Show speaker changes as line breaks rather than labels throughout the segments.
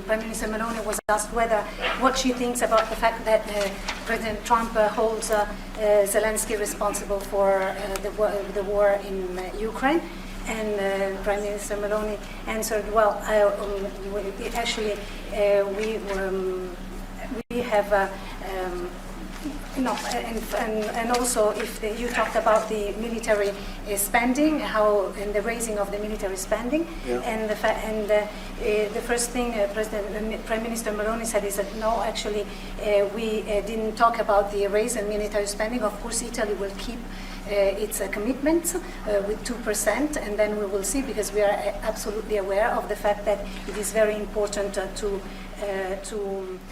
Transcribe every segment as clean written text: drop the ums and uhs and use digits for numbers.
Prime Minister Meloni was asked what she thinks about the fact that President Trump holds Zelensky responsible for the war in Ukraine. And Prime Minister Meloni answered, well, actually, we have and also if you talked about the military spending, and the raising of the military spending, and the first thing Prime Minister Meloni said is that no, actually, we didn't talk about the raise in military spending. Of course, Italy will keep its commitments with 2%, and then we will see, because we are absolutely aware of the fact that it is very important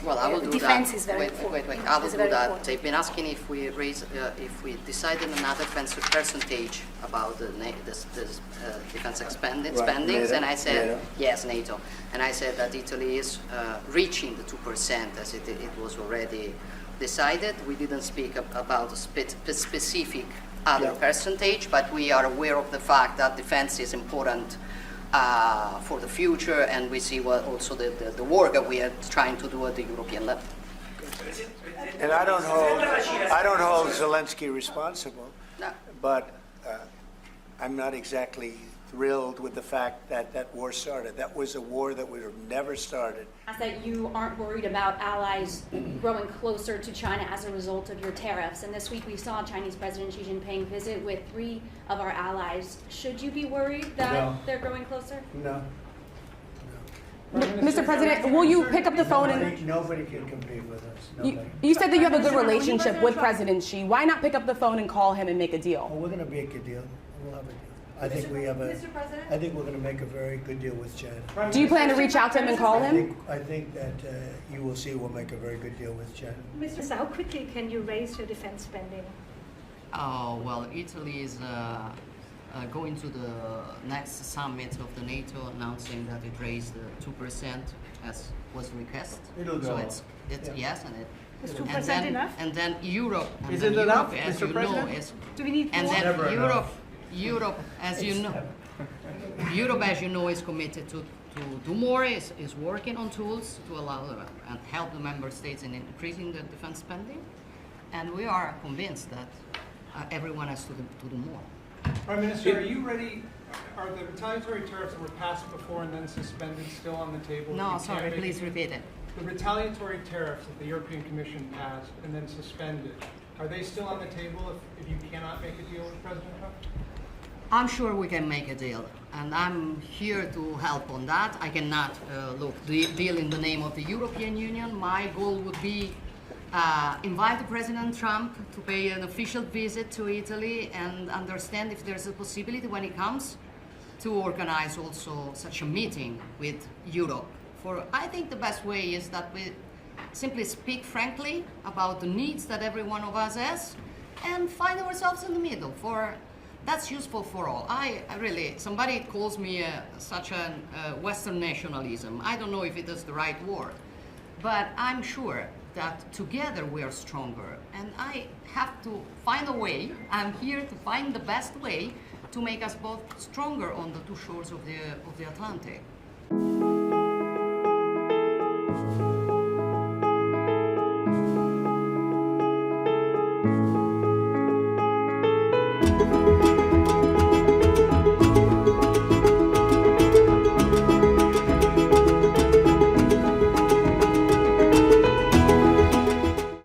well, I will do
defense
that.
is very important.
Wait. I will do that. Important. They've been asking if we if we decided another percentage about the defense spendings, and I said yes, NATO, and I said that Italy is reaching the 2% as it was already decided. We didn't speak about a specific other percentage, but we are aware of the fact that defense is important for the future, and we see also the work that we are trying to do at the European level.
And I don't hold Zelensky responsible, but I'm not exactly thrilled with the fact that that war started. That was a war that would have never started.
That you aren't worried about allies growing closer to China as a result of your tariffs. And this week we saw Chinese President Xi Jinping visit with 3 of our allies. Should you be worried that they're growing closer?
No.
Mr. President, will you pick up the phone and...
Nobody can compete with us. Nobody.
You said that you have a good relationship with President Xi. Why not pick up the phone and call him and make a deal?
Well, we're going to make a deal. We'll have a deal. I think we have a. Mr. President? I think we're going to make a very good deal with China.
Do you plan to reach out to him and call him?
I think that you will see we'll make a very good deal with China.
Mr. How quickly can you raise your defense spending?
Oh, well, Italy is going to the next summit of the NATO, announcing that it raised 2% as was requested.
It'll go.
So it's yes, and it.
Is 2% enough?
And then Europe.
Is it enough,
as
Mr.
you
President?
know, is.
Do we need
and
more?
then Europe, as you know, Europe, as you know, is committed to do more. Is working on tools to allow and help the member states in increasing the defense spending, and we are convinced that everyone has to do more.
Prime Minister, are you ready? Are the retaliatory tariffs that were passed before and then suspended still on the table?
No, sorry, please repeat it.
The retaliatory tariffs that the European Commission passed and then suspended, are they still on the table if you cannot make a deal with President Trump?
I'm sure we can make a deal, and I'm here to help on that. I cannot deal in the name of the European Union. My goal would be invite President Trump to pay an official visit to Italy and understand if there's a possibility when he comes to organize also such a meeting with Europe. I think the best way is that we simply speak frankly about the needs that every one of us has and find ourselves in the middle. That's useful for all. I really, somebody calls me such a Western nationalism. I don't know if it is the right word, but I'm sure that together we are stronger. And I have to find a way. I'm here to find the best way to make us both stronger on the 2 shores of the Atlantic.